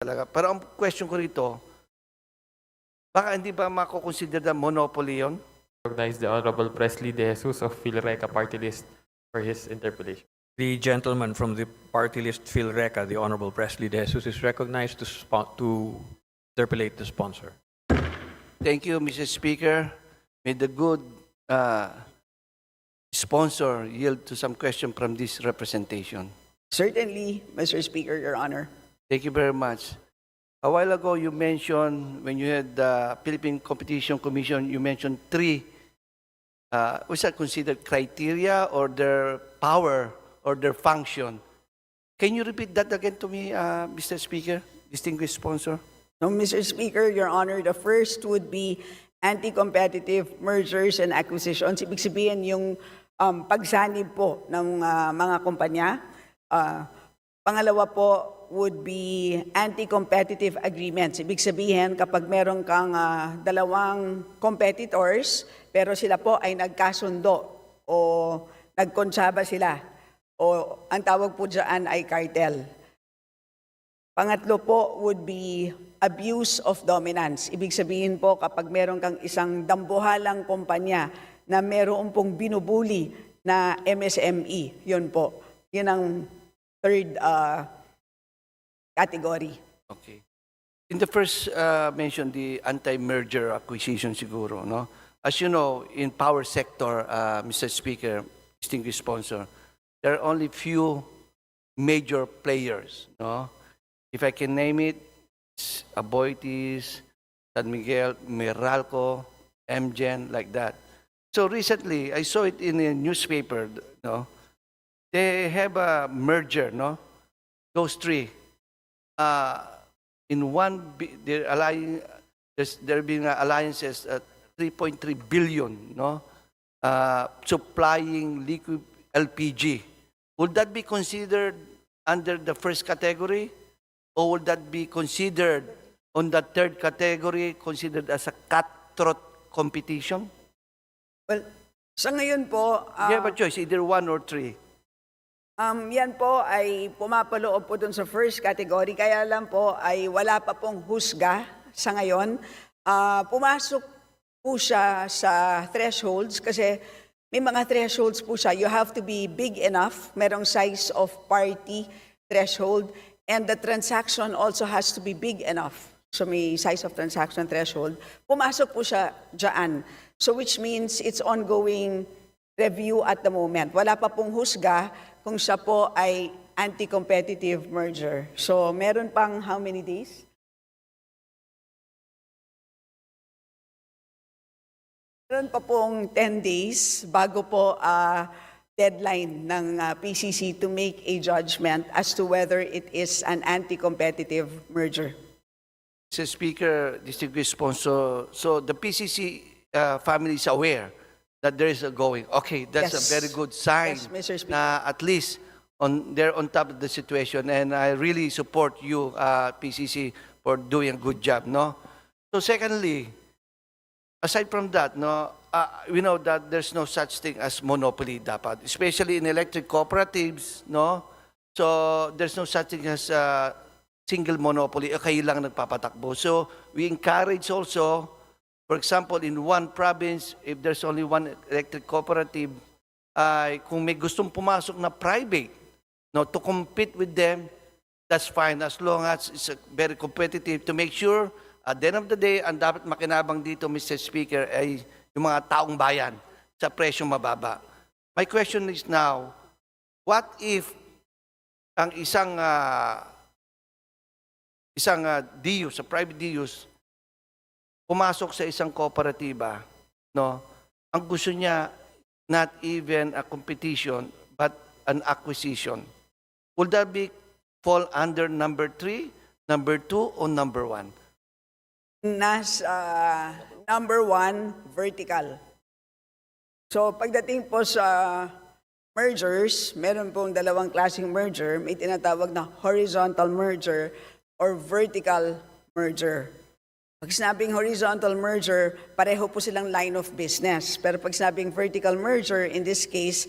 talaga. Pero ang question ko rito, baka hindi ba mako-consider na monopoly yun? Recognize the Honorable Presley De Jesus of PhilReca Party List for his interpellation. The gentleman from the party list, PhilReca, the Honorable Presley De Jesus, is recognized to interpellate the sponsor. Thank you, Mr. Speaker. May the good sponsor yield to some question from this representation. Certainly, Mr. Speaker, Your Honor. Thank you very much. A while ago, you mentioned, when you had the Philippine Competition Commission, you mentioned three, was that considered criteria or their power or their function? Can you repeat that again to me, Mr. Speaker, distinguished sponsor? No, Mr. Speaker, Your Honor, the first would be anti-competitive mergers and acquisitions. Ibig sabihin yung pagsanib po ng mga kumpanya. Pangalawa po would be anti-competitive agreements. Ibig sabihin kapag meron kang dalawang competitors, pero sila po ay nagkasundo o nagkontsaba sila. O ang tawag po dyan ay cartel. Pangatlo po would be abuse of dominance. Ibig sabihin po kapag meron kang isang dambuhalang kumpanya na meron pong binubuli na MSME, yun po. Yun ang third category. Okay. In the first mention, the anti-merger acquisition siguro, no? As you know, in power sector, Mr. Speaker, distinguished sponsor, there are only few major players, no? If I can name it, Aboitiz, San Miguel, Meralco, MGen, like that. So recently, I saw it in a newspaper, no? They have a merger, no? Those three. In one, there being alliances at 3.3 billion, no? Supplying liquid LPG. Would that be considered under the first category? Or would that be considered on the third category, considered as a cutthroat competition? Well, sa ngayon po, You have a choice, either one or three. yan po ay pumapaloob po dun sa first category, kaya lang po ay wala pa pong husga sa ngayon. Pumasok po siya sa thresholds kasi may mga thresholds po siya. You have to be big enough, merong size of party threshold, and the transaction also has to be big enough. So may size of transaction threshold. Pumasok po siya dyan. So which means it's ongoing review at the moment. Wala pa pong husga kung siya po ay anti-competitive merger. So meron pang how many days? Meron pa pong 10 days bago po deadline ng PCC to make a judgment as to whether it is an anti-competitive merger. Mr. Speaker, distinguished sponsor, so the PCC family is aware that there is a going. Okay, that's Yes. a very good sign Yes, Mr. Speaker. na at least they're on top of the situation, and I really support you, PCC, for doing a good job, no? So secondly, aside from that, no, we know that there's no such thing as monopoly dapat, especially in electric cooperatives, no? So there's no such thing as single monopoly, kayo lang nagpapatakbo. So we encourage also, for example, in one province, if there's only one electric cooperative, kung may gustong pumasok na private, no, to compete with them, that's fine as long as it's very competitive to make sure at the end of the day, ang dapat makinabang dito, Mr. Speaker, ay yung mga taong bayan sa presyong mababa. My question is now, what if ang isang DUs, sa private DUs, pumasok sa isang kooperatiba, no? Ang gusto niya, not even a competition, but an acquisition. Would that fall under number 3, number 2, or number 1? Nasa number 1, vertical. So pagdating po sa mergers, meron pong dalawang klaseng merger. May tinatawag na horizontal merger or vertical merger. Pag sinabing horizontal merger, pareho po silang line of business. Pero pag sinabing vertical merger, in this case,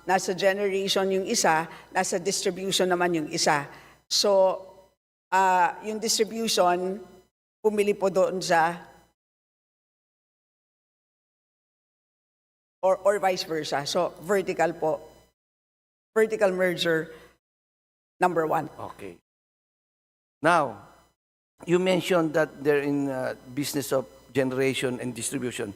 nasa generation yung isa, nasa distribution naman yung isa. So yung distribution, pumili po doon sa or vice versa. So vertical po. Vertical merger, number one. Okay. Now, you mentioned that they're in business of generation and distribution.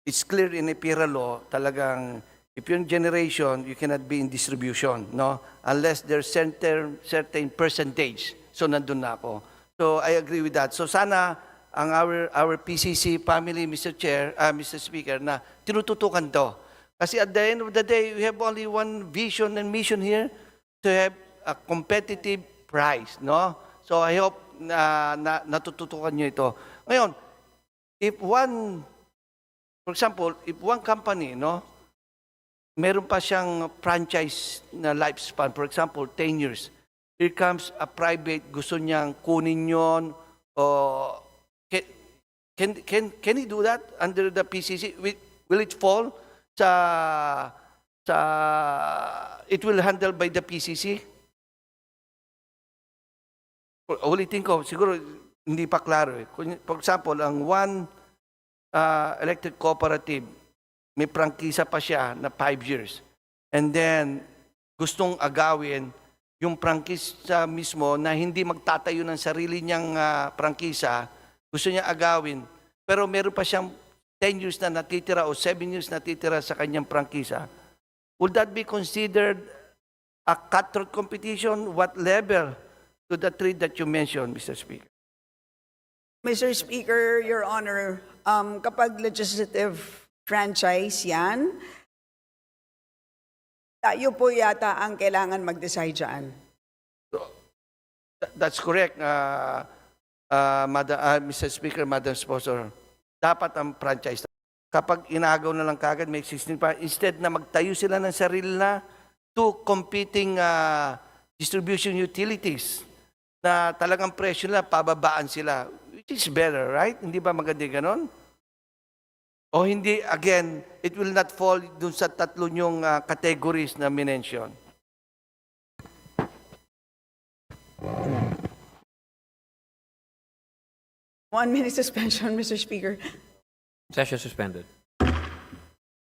It's clear in EPIRA law, talagang if you're in generation, you cannot be in distribution, no? Unless there's certain percentage. So, nandun na ako. So, I agree with that. So, sana ang our PCC family, Mr. Chair, Mr. Speaker, na tinututukan to. Kasi at the end of the day, we have only one vision and mission here to have a competitive price, no? So I hope na natututukan nyo ito. Ngayon, for example, if one company, no, meron pa siyang franchise na lifespan, for example, 10 years, here comes a private, gusto niyang kunin yon, can he do that under the PCC? Will it fall it will handle by the PCC? Ulitin ko, siguro hindi pa klaro. For example, ang one electric cooperative, may prangkisa pa siya na 5 years. And then, gustong agawin yung prangkisa mismo na hindi magtatayo ng sarili niyang prangkisa, gusto niya agawin, pero meron pa siyang 10 years na natitira o 7 years natitira sa kanyang prangkisa. Would that be considered a cutthroat competition? What level to the three that you mentioned, Mr. Speaker? Mr. Speaker, Your Honor, kapag legislative franchise yan, tayo po yata ang kailangan mag-decide dyan. That's correct, Mr. Speaker, Madam Sponsor. Dapat ang franchise. Kapag inagaw na lang kagad, may existing pa, instead na magtayo sila ng sarili na two competing distribution utilities na talagang presyo nila, pababaan sila. Which is better, right? Hindi ba maganda ganon? O hindi, again, it will not fall dun sa tatlo nyong categories na minention. One minute suspension, Mr. Speaker. Session suspended.